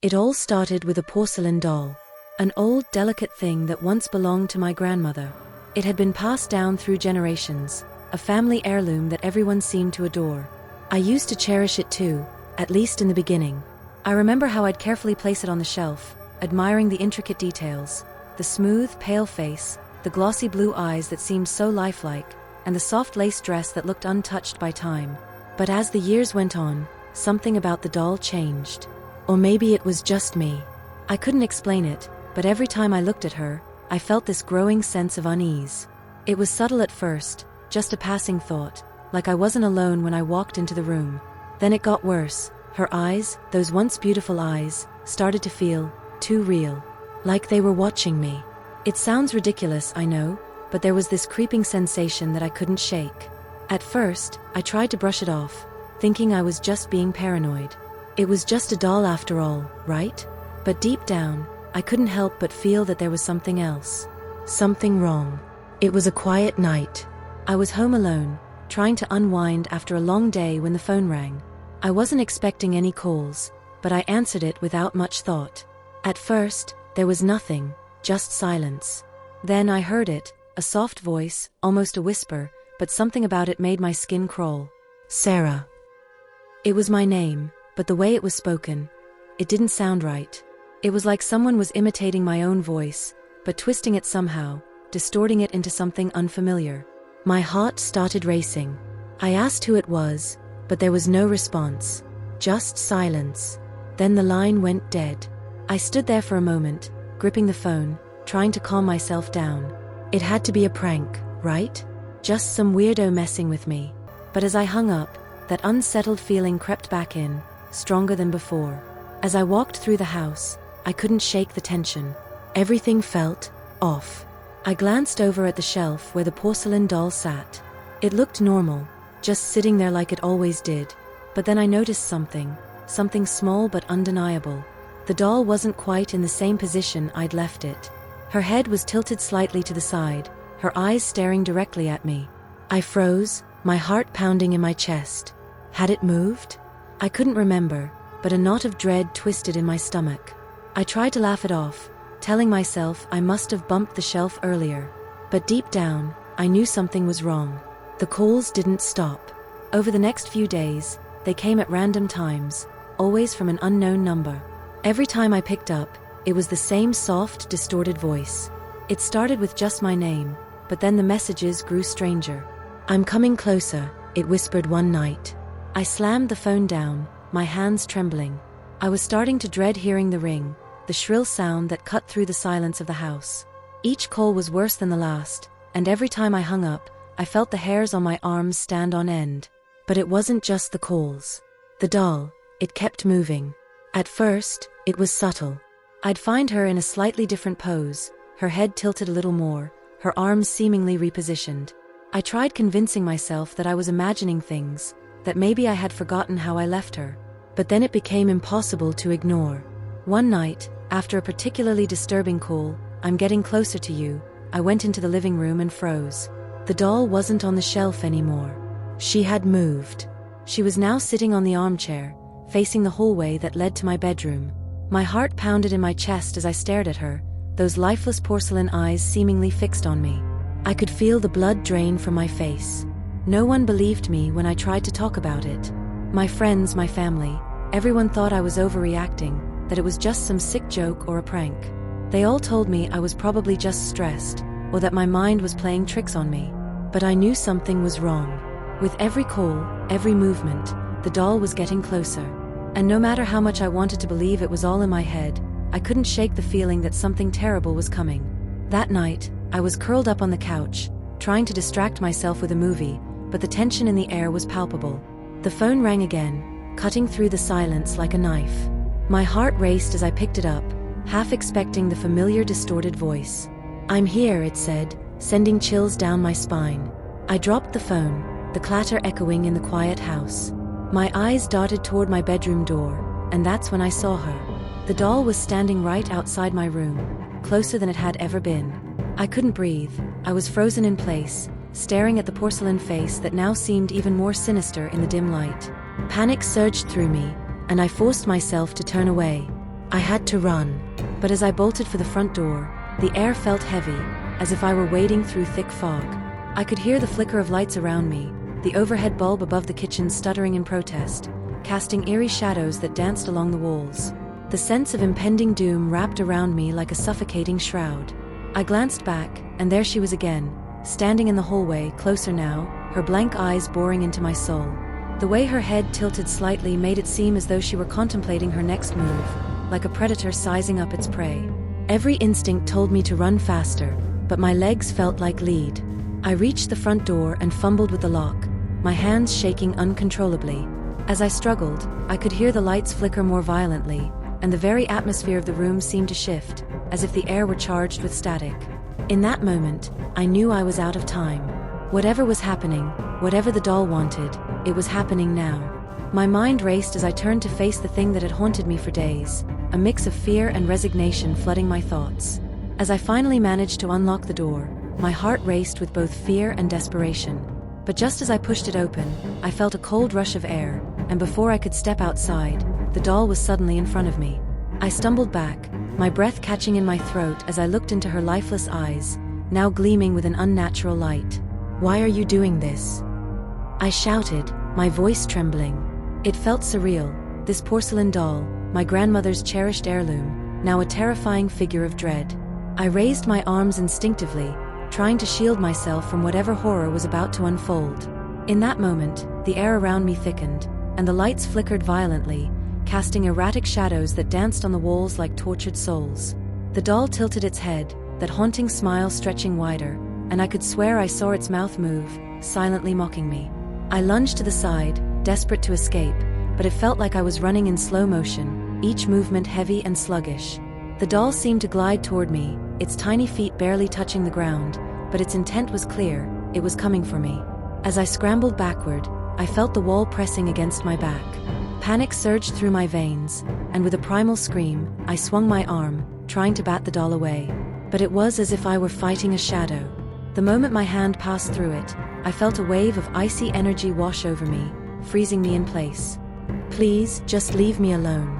It all started with a porcelain doll. An old, delicate thing that once belonged to my grandmother. It had been passed down through generations, a family heirloom that everyone seemed to adore. I used to cherish it too, at least in the beginning. I remember how I'd carefully place it on the shelf, admiring the intricate details, the smooth, pale face, the glossy blue eyes that seemed so lifelike, and the soft lace dress that looked untouched by time. But as the years went on, something about the doll changed. Or maybe it was just me. I couldn't explain it, but every time I looked at her, I felt this growing sense of unease. It was subtle at first, just a passing thought, like I wasn't alone when I walked into the room. Then it got worse. Her eyes, those once beautiful eyes, started to feel too real. Like they were watching me. It sounds ridiculous, I know, but there was this creeping sensation that I couldn't shake. At first, I tried to brush it off, thinking I was just being paranoid. It was just a doll after all, right? But deep down, I couldn't help but feel that there was something else. Something wrong. It was a quiet night. I was home alone, trying to unwind after a long day when the phone rang. I wasn't expecting any calls, but I answered it without much thought. At first, there was nothing, just silence. Then I heard it, a soft voice, almost a whisper, but something about it made my skin crawl. Sarah. It was my name, but the way it was spoken, it didn't sound right. It was like someone was imitating my own voice, but twisting it somehow, distorting it into something unfamiliar. My heart started racing. I asked who it was, but there was no response. Just silence. Then the line went dead. I stood there for a moment, gripping the phone, trying to calm myself down. It had to be a prank, right? Just some weirdo messing with me. But as I hung up, that unsettled feeling crept back in, stronger than before. As I walked through the house, I couldn't shake the tension. Everything felt off. I glanced over at the shelf where the porcelain doll sat. It looked normal, just sitting there like it always did. But then I noticed something small but undeniable. The doll wasn't quite in the same position I'd left it. Her head was tilted slightly to the side, her eyes staring directly at me. I froze, my heart pounding in my chest. Had it moved? I couldn't remember, but a knot of dread twisted in my stomach. I tried to laugh it off, telling myself I must have bumped the shelf earlier. But deep down, I knew something was wrong. The calls didn't stop. Over the next few days, they came at random times, always from an unknown number. Every time I picked up, it was the same soft, distorted voice. It started with just my name, but then the messages grew stranger. "I'm coming closer," it whispered one night. I slammed the phone down, my hands trembling. I was starting to dread hearing the ring, the shrill sound that cut through the silence of the house. Each call was worse than the last, and every time I hung up, I felt the hairs on my arms stand on end. But it wasn't just the calls. The doll, it kept moving. At first, it was subtle. I'd find her in a slightly different pose, her head tilted a little more, her arms seemingly repositioned. I tried convincing myself that I was imagining things, that maybe I had forgotten how I left her. But then it became impossible to ignore. One night, after a particularly disturbing call, "I'm getting closer to you," I went into the living room and froze. The doll wasn't on the shelf anymore. She had moved. She was now sitting on the armchair, facing the hallway that led to my bedroom. My heart pounded in my chest as I stared at her, those lifeless porcelain eyes seemingly fixed on me. I could feel the blood drain from my face. No one believed me when I tried to talk about it. My friends, my family, everyone thought I was overreacting, that it was just some sick joke or a prank. They all told me I was probably just stressed, or that my mind was playing tricks on me. But I knew something was wrong. With every call, every movement, the doll was getting closer. And no matter how much I wanted to believe it was all in my head, I couldn't shake the feeling that something terrible was coming. That night, I was curled up on the couch, trying to distract myself with a movie, but the tension in the air was palpable. The phone rang again, cutting through the silence like a knife. My heart raced as I picked it up, half expecting the familiar distorted voice. "I'm here," it said, sending chills down my spine. I dropped the phone, the clatter echoing in the quiet house. My eyes darted toward my bedroom door, and that's when I saw her. The doll was standing right outside my room, closer than it had ever been. I couldn't breathe. I was frozen in place, staring at the porcelain face that now seemed even more sinister in the dim light. Panic surged through me, and I forced myself to turn away. I had to run, but as I bolted for the front door, the air felt heavy, as if I were wading through thick fog. I could hear the flicker of lights around me, the overhead bulb above the kitchen stuttering in protest, casting eerie shadows that danced along the walls. The sense of impending doom wrapped around me like a suffocating shroud. I glanced back, and there she was again, standing in the hallway, closer now, her blank eyes boring into my soul. The way her head tilted slightly made it seem as though she were contemplating her next move, like a predator sizing up its prey. Every instinct told me to run faster, but my legs felt like lead. I reached the front door and fumbled with the lock, my hands shaking uncontrollably. As I struggled, I could hear the lights flicker more violently, and the very atmosphere of the room seemed to shift, as if the air were charged with static. In that moment, I knew I was out of time. Whatever was happening, whatever the doll wanted, it was happening now. My mind raced as I turned to face the thing that had haunted me for days, a mix of fear and resignation flooding my thoughts. As I finally managed to unlock the door, my heart raced with both fear and desperation. But just as I pushed it open, I felt a cold rush of air, and before I could step outside, the doll was suddenly in front of me. I stumbled back, my breath catching in my throat as I looked into her lifeless eyes, now gleaming with an unnatural light. "Why are you doing this?" I shouted, my voice trembling. It felt surreal, this porcelain doll, my grandmother's cherished heirloom, now a terrifying figure of dread. I raised my arms instinctively, trying to shield myself from whatever horror was about to unfold. In that moment, the air around me thickened, and the lights flickered violently, casting erratic shadows that danced on the walls like tortured souls. The doll tilted its head, that haunting smile stretching wider, and I could swear I saw its mouth move, silently mocking me. I lunged to the side, desperate to escape, but it felt like I was running in slow motion, each movement heavy and sluggish. The doll seemed to glide toward me, its tiny feet barely touching the ground, but its intent was clear, it was coming for me. As I scrambled backward, I felt the wall pressing against my back. Panic surged through my veins, and with a primal scream, I swung my arm, trying to bat the doll away. But it was as if I were fighting a shadow. The moment my hand passed through it, I felt a wave of icy energy wash over me, freezing me in place. "Please, just leave me alone,"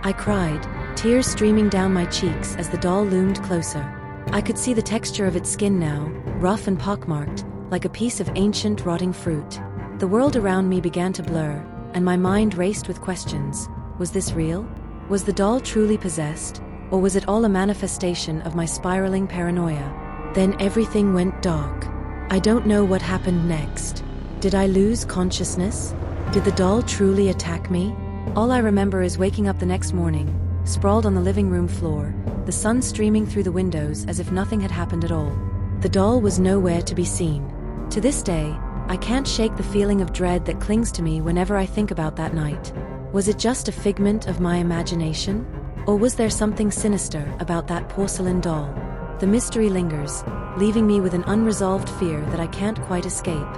I cried, tears streaming down my cheeks as the doll loomed closer. I could see the texture of its skin now, rough and pockmarked, like a piece of ancient rotting fruit. The world around me began to blur, and my mind raced with questions. Was this real? Was the doll truly possessed, or was it all a manifestation of my spiraling paranoia? Then everything went dark. I don't know what happened next. Did I lose consciousness? Did the doll truly attack me? All I remember is waking up the next morning, sprawled on the living room floor, the sun streaming through the windows as if nothing had happened at all. The doll was nowhere to be seen. To this day, I can't shake the feeling of dread that clings to me whenever I think about that night. Was it just a figment of my imagination? Or was there something sinister about that porcelain doll? The mystery lingers, leaving me with an unresolved fear that I can't quite escape.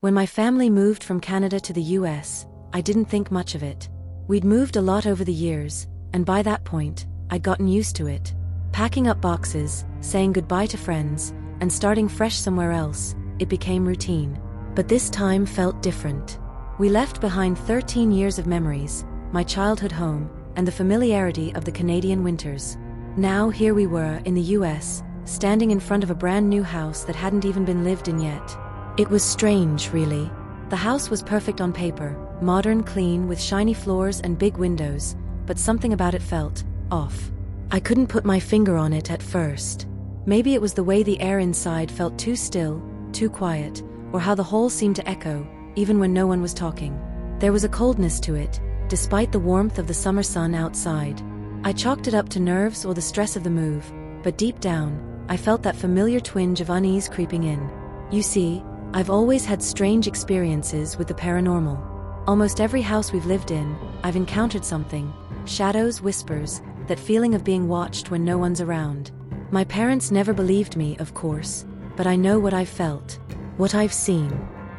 When my family moved from Canada to the US, I didn't think much of it. We'd moved a lot over the years, and by that point, I'd gotten used to it. Packing up boxes, saying goodbye to friends, and starting fresh somewhere else, it became routine. But this time felt different. We left behind 13 years of memories, my childhood home, and the familiarity of the Canadian winters. Now here we were in the US, standing in front of a brand new house that hadn't even been lived in yet. It was strange, really. The house was perfect on paper, modern, clean, with shiny floors and big windows, but something about it felt off. I couldn't put my finger on it at first. Maybe it was the way the air inside felt too still, too quiet, or how the hall seemed to echo, even when no one was talking. There was a coldness to it, despite the warmth of the summer sun outside. I chalked it up to nerves or the stress of the move, but deep down, I felt that familiar twinge of unease creeping in. You see, I've always had strange experiences with the paranormal. Almost every house we've lived in, I've encountered something, shadows, whispers, that feeling of being watched when no one's around. My parents never believed me, of course, but I know what I've felt, what I've seen.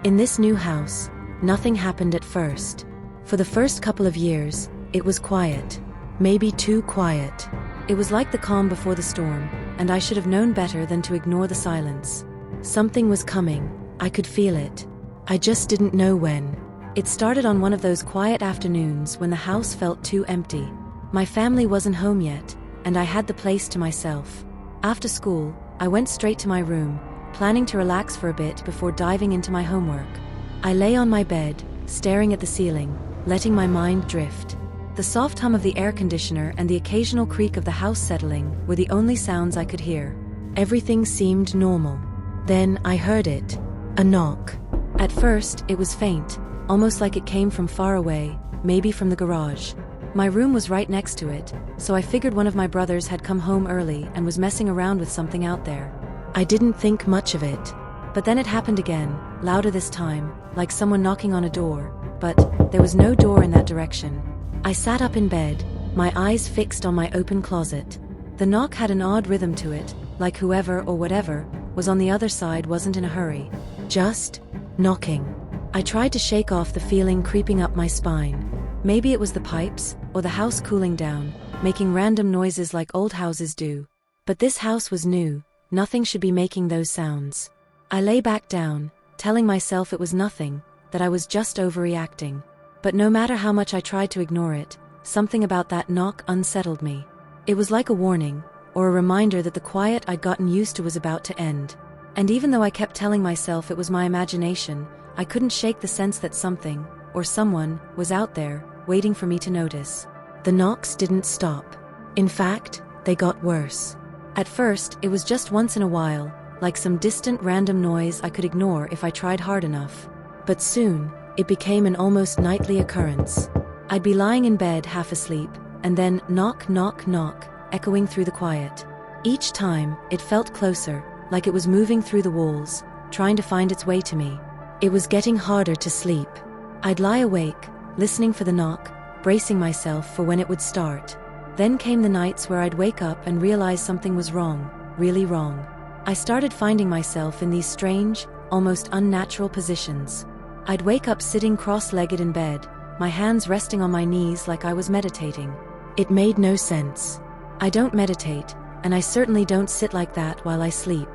In this new house, nothing happened at first. For the first couple of years, it was quiet. Maybe too quiet. It was like the calm before the storm, and I should have known better than to ignore the silence. Something was coming. I could feel it. I just didn't know when. It started on one of those quiet afternoons when the house felt too empty. My family wasn't home yet, and I had the place to myself. After school, I went straight to my room, planning to relax for a bit before diving into my homework. I lay on my bed, staring at the ceiling, letting my mind drift. The soft hum of the air conditioner and the occasional creak of the house settling were the only sounds I could hear. Everything seemed normal. Then I heard it. A knock. At first, it was faint, almost like it came from far away, maybe from the garage. My room was right next to it, so I figured one of my brothers had come home early and was messing around with something out there. I didn't think much of it. But then it happened again, louder this time, like someone knocking on a door, but there was no door in that direction. I sat up in bed, my eyes fixed on my open closet. The knock had an odd rhythm to it, like whoever or whatever was on the other side wasn't in a hurry. Just knocking. I tried to shake off the feeling creeping up my spine. Maybe it was the pipes, or the house cooling down, making random noises like old houses do. But this house was new, nothing should be making those sounds. I lay back down, telling myself it was nothing, that I was just overreacting. But no matter how much I tried to ignore it, something about that knock unsettled me. It was like a warning, or a reminder that the quiet I'd gotten used to was about to end. And even though I kept telling myself it was my imagination, I couldn't shake the sense that something, or someone, was out there, waiting for me to notice. The knocks didn't stop. In fact, they got worse. At first, it was just once in a while, like some distant random noise I could ignore if I tried hard enough. But soon, it became an almost nightly occurrence. I'd be lying in bed half asleep, and then knock, knock, knock, echoing through the quiet. Each time, it felt closer, like it was moving through the walls, trying to find its way to me. It was getting harder to sleep. I'd lie awake, listening for the knock, bracing myself for when it would start. Then came the nights where I'd wake up and realize something was wrong, really wrong. I started finding myself in these strange, almost unnatural positions. I'd wake up sitting cross-legged in bed, my hands resting on my knees like I was meditating. It made no sense. I don't meditate, and I certainly don't sit like that while I sleep.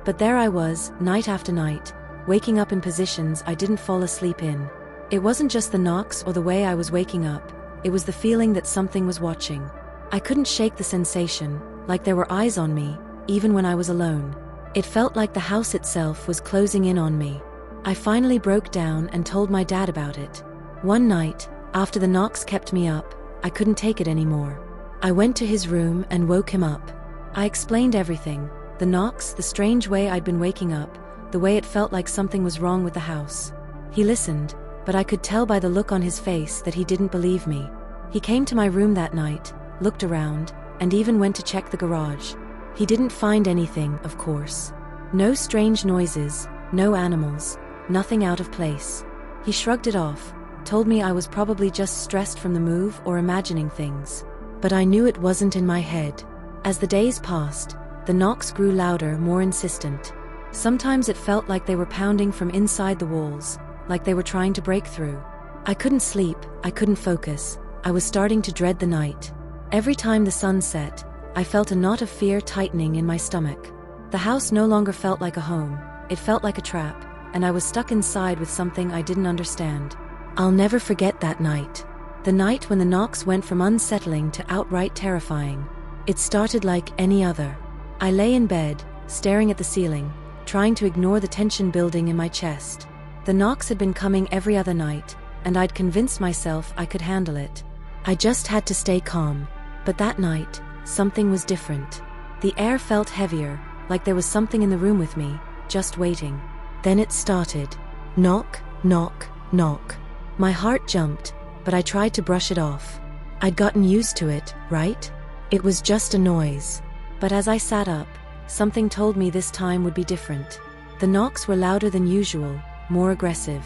But there I was, night after night, waking up in positions I didn't fall asleep in. It wasn't just the knocks or the way I was waking up, it was the feeling that something was watching. I couldn't shake the sensation, like there were eyes on me, even when I was alone. It felt like the house itself was closing in on me. I finally broke down and told my dad about it. One night, after the knocks kept me up, I couldn't take it anymore. I went to his room and woke him up. I explained everything, the knocks, the strange way I'd been waking up, the way it felt like something was wrong with the house. He listened, but I could tell by the look on his face that he didn't believe me. He came to my room that night, looked around, and even went to check the garage. He didn't find anything, of course. No strange noises, no animals, nothing out of place. He shrugged it off, told me I was probably just stressed from the move or imagining things. But I knew it wasn't in my head. As the days passed, the knocks grew louder, more insistent. Sometimes it felt like they were pounding from inside the walls, like they were trying to break through. I couldn't sleep, I couldn't focus, I was starting to dread the night. Every time the sun set, I felt a knot of fear tightening in my stomach. The house no longer felt like a home, it felt like a trap, and I was stuck inside with something I didn't understand. I'll never forget that night. The night when the knocks went from unsettling to outright terrifying. It started like any other. I lay in bed, staring at the ceiling, trying to ignore the tension building in my chest. The knocks had been coming every other night, and I'd convinced myself I could handle it. I just had to stay calm. But that night, something was different. The air felt heavier, like there was something in the room with me, just waiting. Then it started. Knock, knock, knock. My heart jumped, but I tried to brush it off. I'd gotten used to it, right? It was just a noise. But as I sat up, something told me this time would be different. The knocks were louder than usual, more aggressive.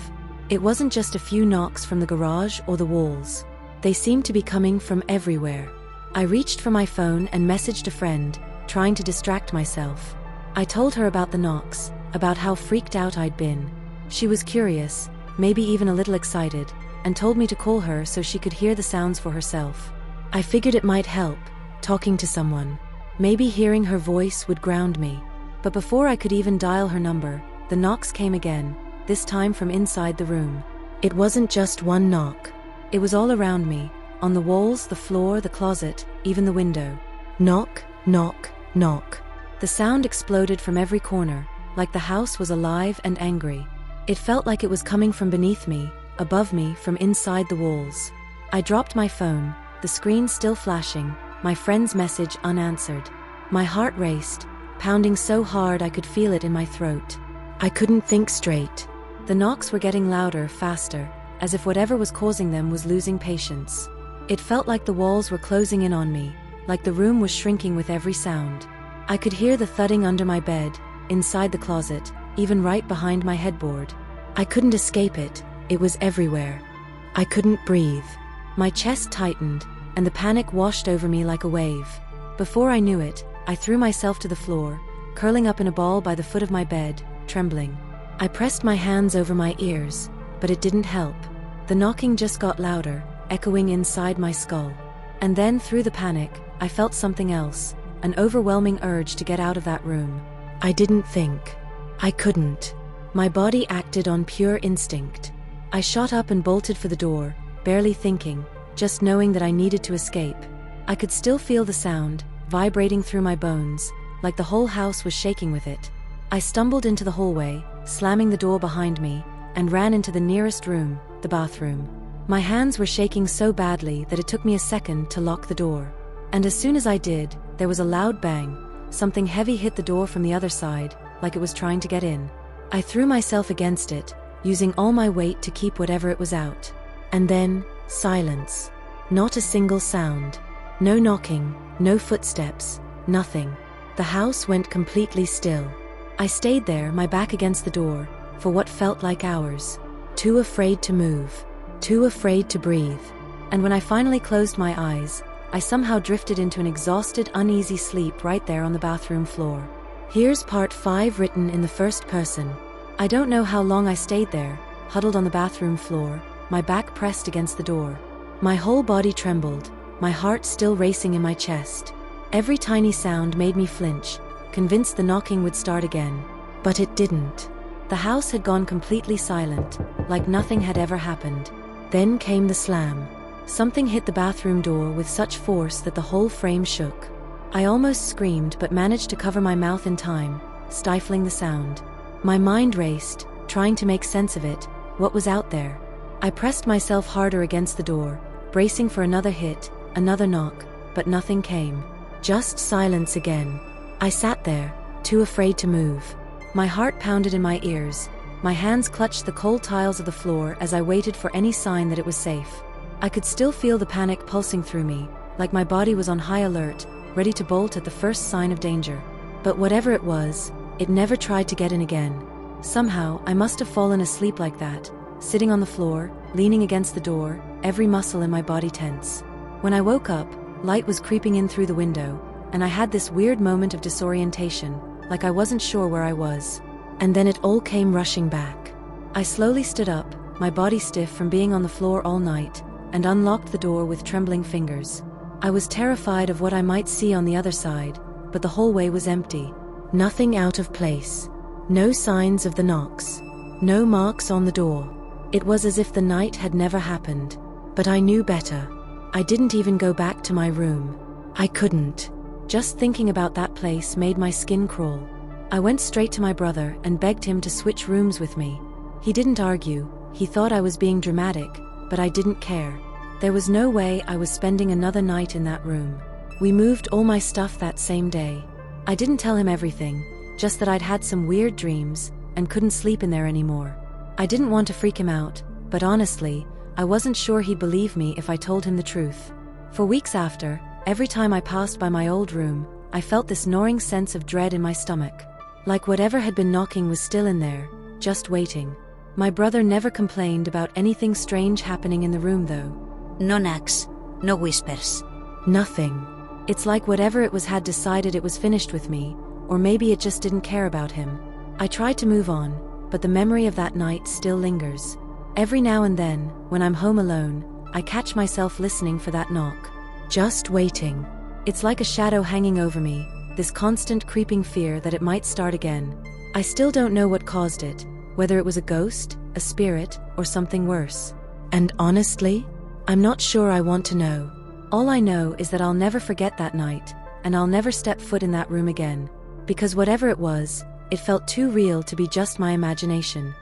It wasn't just a few knocks from the garage or the walls. They seemed to be coming from everywhere. I reached for my phone and messaged a friend, trying to distract myself. I told her about the knocks, about how freaked out I'd been. She was curious, maybe even a little excited, and told me to call her so she could hear the sounds for herself. I figured it might help, talking to someone. Maybe hearing her voice would ground me. But before I could even dial her number, the knocks came again, this time from inside the room. It wasn't just one knock. It was all around me, on the walls, the floor, the closet, even the window. Knock, knock, knock. The sound exploded from every corner, like the house was alive and angry. It felt like it was coming from beneath me, above me, from inside the walls. I dropped my phone, the screen still flashing, my friend's message unanswered. My heart raced, pounding so hard I could feel it in my throat. I couldn't think straight. The knocks were getting louder, faster, as if whatever was causing them was losing patience. It felt like the walls were closing in on me, like the room was shrinking with every sound. I could hear the thudding under my bed, inside the closet, even right behind my headboard. I couldn't escape it, it was everywhere. I couldn't breathe. My chest tightened, and the panic washed over me like a wave. Before I knew it, I threw myself to the floor, curling up in a ball by the foot of my bed, trembling. I pressed my hands over my ears, but it didn't help. The knocking just got louder, echoing inside my skull. And then, through the panic, I felt something else, an overwhelming urge to get out of that room. I didn't think. I couldn't. My body acted on pure instinct. I shot up and bolted for the door, barely thinking, just knowing that I needed to escape. I could still feel the sound, vibrating through my bones, like the whole house was shaking with it. I stumbled into the hallway, slamming the door behind me, and ran into the nearest room, the bathroom. My hands were shaking so badly that it took me a second to lock the door. And as soon as I did, there was a loud bang. Something heavy hit the door from the other side, like it was trying to get in. I threw myself against it, using all my weight to keep whatever it was out. And then, silence. Not a single sound. No knocking, no footsteps, nothing. The house went completely still. I stayed there, my back against the door, for what felt like hours. Too afraid to move. Too afraid to breathe. And when I finally closed my eyes, I somehow drifted into an exhausted, uneasy sleep right there on the bathroom floor. Here's part 5 written in the first person. I don't know how long I stayed there, huddled on the bathroom floor, my back pressed against the door. My whole body trembled, my heart still racing in my chest. Every tiny sound made me flinch, convinced the knocking would start again. But it didn't. The house had gone completely silent, like nothing had ever happened. Then came the slam. Something hit the bathroom door with such force that the whole frame shook. I almost screamed but managed to cover my mouth in time, stifling the sound. My mind raced, trying to make sense of it, what was out there. I pressed myself harder against the door, bracing for another hit, another knock, but nothing came. Just silence again. I sat there, too afraid to move. My heart pounded in my ears. My hands clutched the cold tiles of the floor as I waited for any sign that it was safe. I could still feel the panic pulsing through me, like my body was on high alert, ready to bolt at the first sign of danger. But whatever it was, it never tried to get in again. Somehow, I must have fallen asleep like that, sitting on the floor, leaning against the door, every muscle in my body tense. When I woke up, light was creeping in through the window, and I had this weird moment of disorientation, like I wasn't sure where I was. And then it all came rushing back. I slowly stood up, my body stiff from being on the floor all night, and unlocked the door with trembling fingers. I was terrified of what I might see on the other side, but the hallway was empty. Nothing out of place. No signs of the knocks. No marks on the door. It was as if the night had never happened. But I knew better. I didn't even go back to my room. I couldn't. Just thinking about that place made my skin crawl. I went straight to my brother and begged him to switch rooms with me. He didn't argue. He thought I was being dramatic, but I didn't care. There was no way I was spending another night in that room. We moved all my stuff that same day. I didn't tell him everything, just that I'd had some weird dreams and couldn't sleep in there anymore. I didn't want to freak him out, but honestly, I wasn't sure he'd believe me if I told him the truth. For weeks after, every time I passed by my old room, I felt this gnawing sense of dread in my stomach. Like whatever had been knocking was still in there, just waiting. My brother never complained about anything strange happening in the room though. No knocks, no whispers. Nothing. It's like whatever it was had decided it was finished with me, or maybe it just didn't care about him. I tried to move on, but the memory of that night still lingers. Every now and then, when I'm home alone, I catch myself listening for that knock. Just waiting. It's like a shadow hanging over me, this constant creeping fear that it might start again. I still don't know what caused it, whether it was a ghost, a spirit, or something worse. And honestly, I'm not sure I want to know. All I know is that I'll never forget that night, and I'll never step foot in that room again. Because whatever it was, it felt too real to be just my imagination.